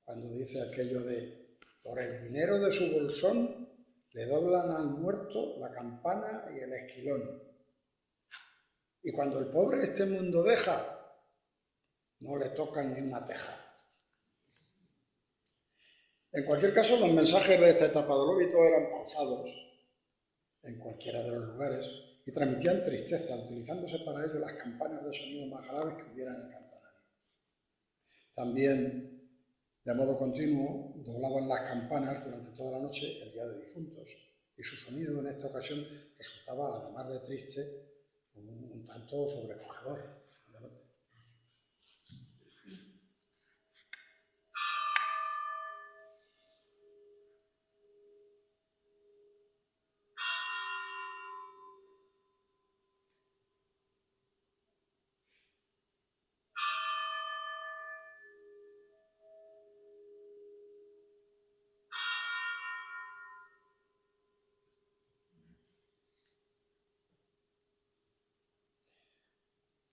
cuando dice aquello de por el dinero de su bolsón le doblan al muerto la campana y el esquilón. Y cuando el pobre este mundo deja, no le tocan ni una teja. En cualquier caso, los mensajes de esta etapa del óbito eran pausados en cualquiera de los lugares y transmitían tristeza, utilizándose para ello las campanas de sonido más graves que hubiera en el campanario. También, de modo continuo, doblaban las campanas durante toda la noche el día de difuntos, y su sonido en esta ocasión resultaba, además de triste, un tanto sobrecogedor.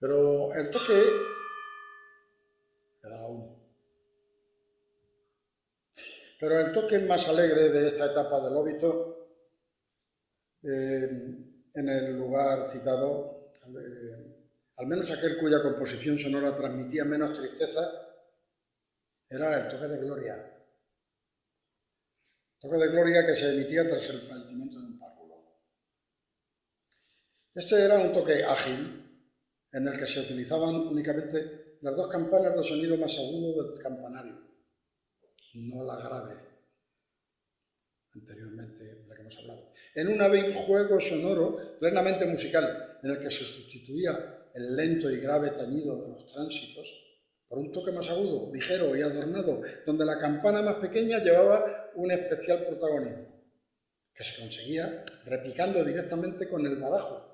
Pero el toque quedaba uno. Pero el toque más alegre de esta etapa del óbito, en el lugar citado, al menos aquel cuya composición sonora transmitía menos tristeza, era el toque de gloria. Toque de gloria que se emitía tras el fallecimiento de un párvulo. Este era un toque ágil, en el que se utilizaban únicamente las dos campanas de sonido más agudo del campanario, no la grave, anteriormente de la que hemos hablado, en un hábil juego sonoro plenamente musical, en el que se sustituía el lento y grave tañido de los tránsitos por un toque más agudo, ligero y adornado, donde la campana más pequeña llevaba un especial protagonismo, que se conseguía repicando directamente con el badajo,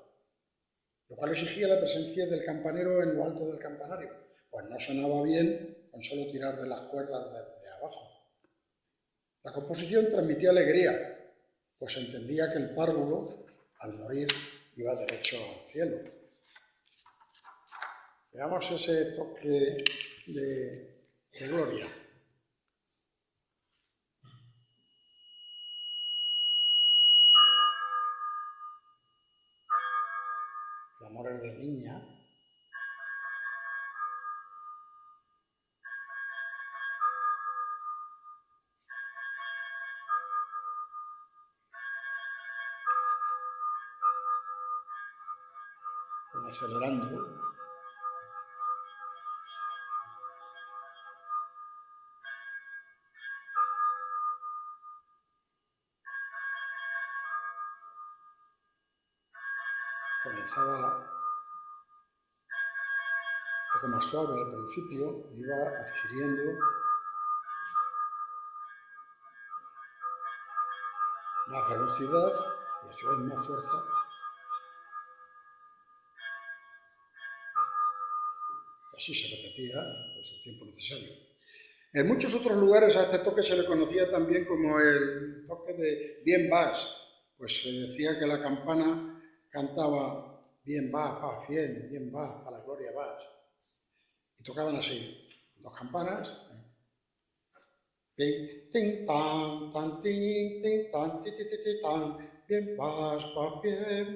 lo cual exigía la presencia del campanero en lo alto del campanario, pues no sonaba bien con solo tirar de las cuerdas desde abajo. La composición transmitía alegría, pues se entendía que el párvulo, al morir, iba derecho al cielo. Veamos ese toque de gloria. Clamores de niña. Acelerando. Comenzaba un poco más suave al principio, iba adquiriendo más velocidad y a su vez más fuerza. Así se repetía pues, el tiempo necesario. En muchos otros lugares a este toque se le conocía también como el toque de bien vas, pues se decía que la campana cantaba bien vas, bien vas, para la gloria vas. Y tocaban así, dos campanas. Ting, ting, tan, tan, ting, ting, tan, ti, ti, ti, ti, tan. Bien vas,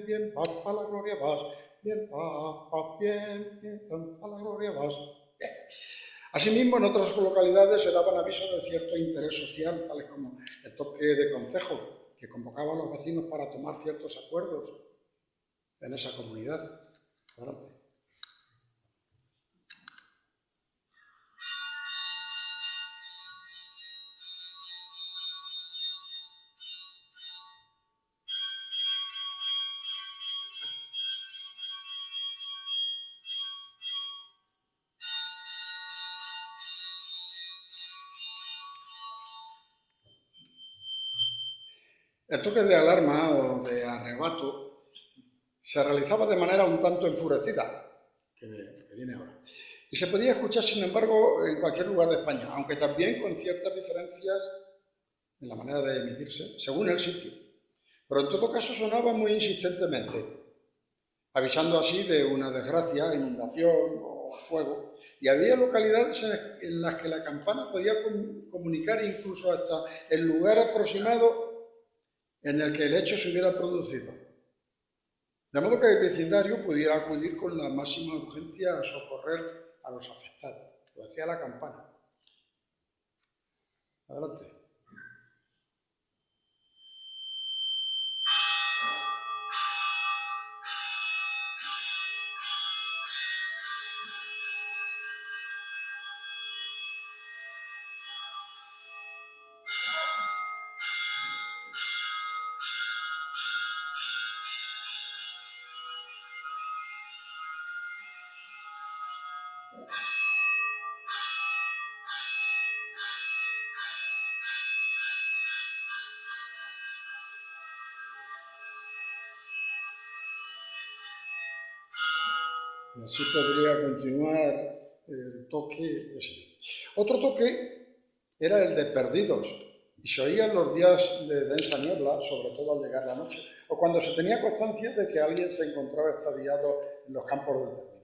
bien vas, para la gloria vas. Bien vas, bien, para la gloria vas. Bien. Asimismo, en otras localidades se daban avisos de cierto interés social, tales como el toque de concejo, que convocaba a los vecinos para tomar ciertos acuerdos en esa comunidad. Adelante. El toque de alarma o de arrebato se realizaba de manera un tanto enfurecida, que viene ahora, y se podía escuchar, sin embargo, en cualquier lugar de España, aunque también con ciertas diferencias en la manera de emitirse, según el sitio. Pero en todo caso sonaba muy insistentemente, avisando así de una desgracia, inundación o fuego, y había localidades en las que la campana podía comunicar incluso hasta el lugar aproximado en el que el hecho se hubiera producido, de modo que el vecindario pudiera acudir con la máxima urgencia a socorrer a los afectados. Lo decía la campana. Adelante. Y así podría continuar el toque ese. Otro toque era el de perdidos, y se oía en los días de densa niebla, sobre todo al llegar la noche, o cuando se tenía constancia de que alguien se encontraba extraviado en los campos del término.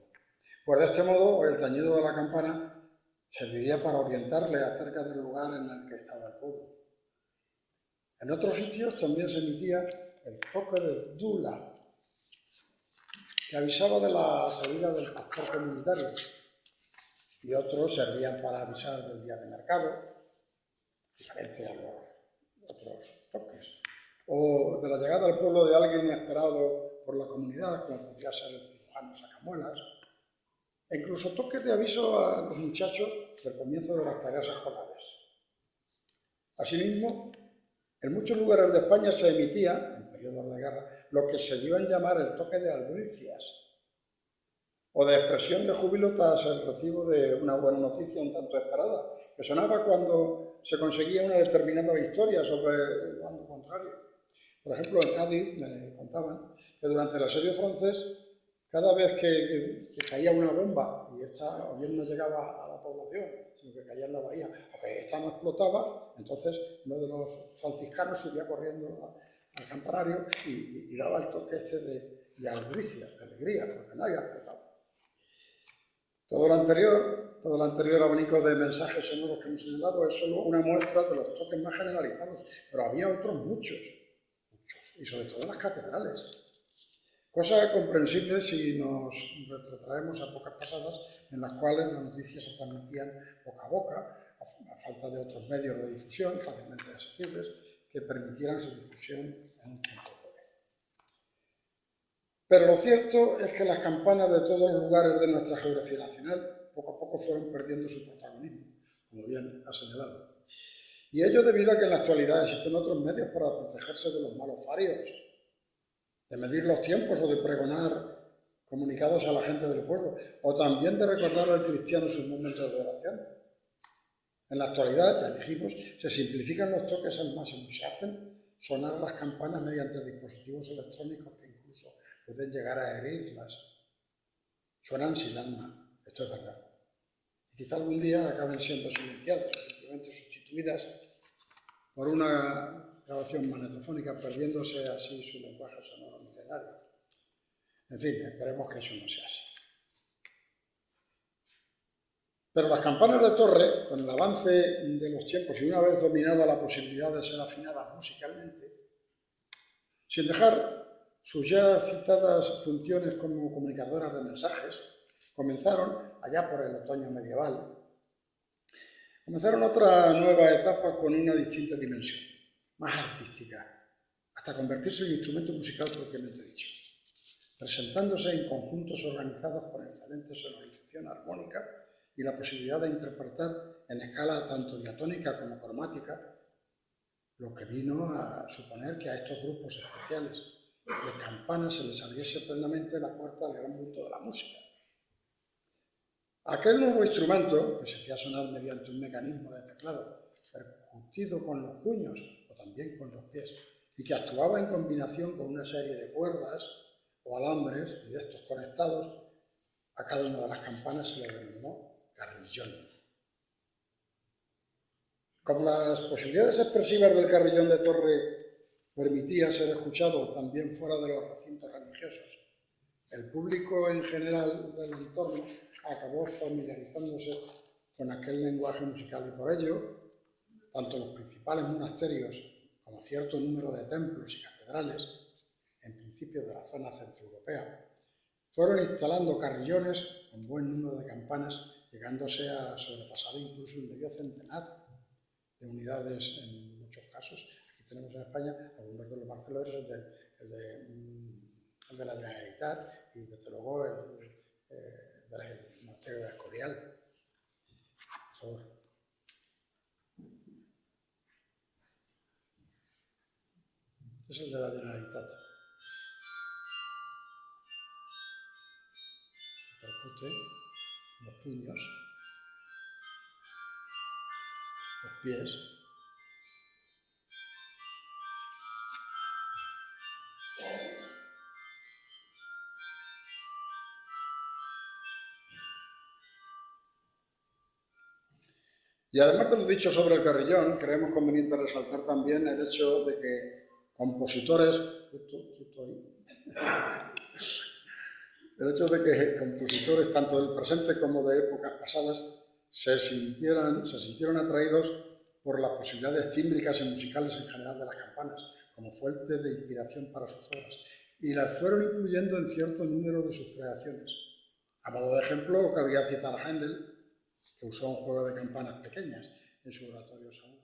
Pues de este modo, el tañido de la campana serviría para orientarle acerca del lugar en el que estaba el pueblo. En otros sitios también se emitía el toque de dula, que avisaba de la salida del pastor comunitario, y otros servían para avisar del día de mercado, diferente a los otros toques, o de la llegada al pueblo de alguien esperado por la comunidad, como podría ser el cirujano sacamuelas, e incluso toques de aviso a los muchachos del comienzo de las tareas escolares. Asimismo, en muchos lugares de España se emitía, en periodos de guerra, lo que se dio en llamar el toque de albricias, o de expresión de júbilo tras el recibo de una buena noticia un tanto esperada, que sonaba cuando se conseguía una determinada victoria sobre el bando contrario. Por ejemplo, en Cádiz me contaban que durante el asedio francés, cada vez que caía una bomba y esta o bien no llegaba a la población, sino que caía en la bahía, o que esta no explotaba, entonces uno de los franciscanos subía corriendo al campanario y daba el toque este de albricias, de alegría, porque no había explotado. Todo lo anterior abanico de mensajes sonoros que hemos señalado es solo una muestra de los toques más generalizados, pero había otros muchos, y sobre todo en las catedrales. Cosa comprensible si nos retrotraemos a épocas pasadas en las cuales las noticias se transmitían boca a boca, a falta de otros medios de difusión fácilmente asequibles que permitieran su difusión en un tiempo breve. Pero lo cierto es que las campanas de todos los lugares de nuestra geografía nacional poco a poco fueron perdiendo su protagonismo, como bien ha señalado. Y ello debido a que en la actualidad existen otros medios para protegerse de los malos farios, de medir los tiempos o de pregonar comunicados a la gente del pueblo, o también de recordar al cristiano sus momentos de oración. En la actualidad, ya dijimos, se simplifican los toques al máximo, se hacen sonar las campanas mediante dispositivos electrónicos que incluso pueden llegar a herirlas. Suenan sin alma, esto es verdad. Y quizá algún día acaben siendo silenciadas, simplemente sustituidas por una grabación magnetofónica, perdiéndose así su lenguaje sonoro milenario. En fin, esperemos que eso no sea así. Pero las campanas de torre, con el avance de los tiempos y una vez dominada la posibilidad de ser afinadas musicalmente, sin dejar sus ya citadas funciones como comunicadoras de mensajes, comenzaron, allá por el otoño medieval, comenzaron otra nueva etapa con una distinta dimensión, más artística, hasta convertirse en instrumento musical propiamente dicho, presentándose en conjuntos organizados con excelente sonorización armónica y la posibilidad de interpretar en escala tanto diatónica como cromática, lo que vino a suponer que a estos grupos especiales de campanas se les abriese plenamente la puerta al gran mundo de la música. Aquel nuevo instrumento, que se hacía sonar mediante un mecanismo de teclado percutido con los puños o también con los pies, y que actuaba en combinación con una serie de cuerdas o alambres directos conectados, a cada una de las campanas se le denominó carrillón. Como las posibilidades expresivas del carrillón de torre permitían ser escuchado también fuera de los recintos religiosos, el público en general del entorno acabó familiarizándose con aquel lenguaje musical y por ello, tanto los principales monasterios como cierto número de templos y catedrales, en principio de la zona centroeuropea, fueron instalando carrillones con buen número de campanas, llegándose a sobrepasar incluso el medio centenar de unidades en muchos casos. Aquí tenemos en España algunos de los más célebres, el de la Generalitat y desde luego del monasterio de Escorial. Por favor. Es el de la Generalitat. Percute los puños, los pies. Y además de lo dicho sobre el carrillón, creemos conveniente resaltar también el hecho de que compositores, El hecho de que compositores tanto del presente como de épocas pasadas se sintieron atraídos por las posibilidades tímbricas y musicales en general de las campanas, como fuente de inspiración para sus obras, y las fueron incluyendo en cierto número de sus creaciones. A modo de ejemplo, cabría citar a Händel, que usó un juego de campanas pequeñas en su oratorio Saúl.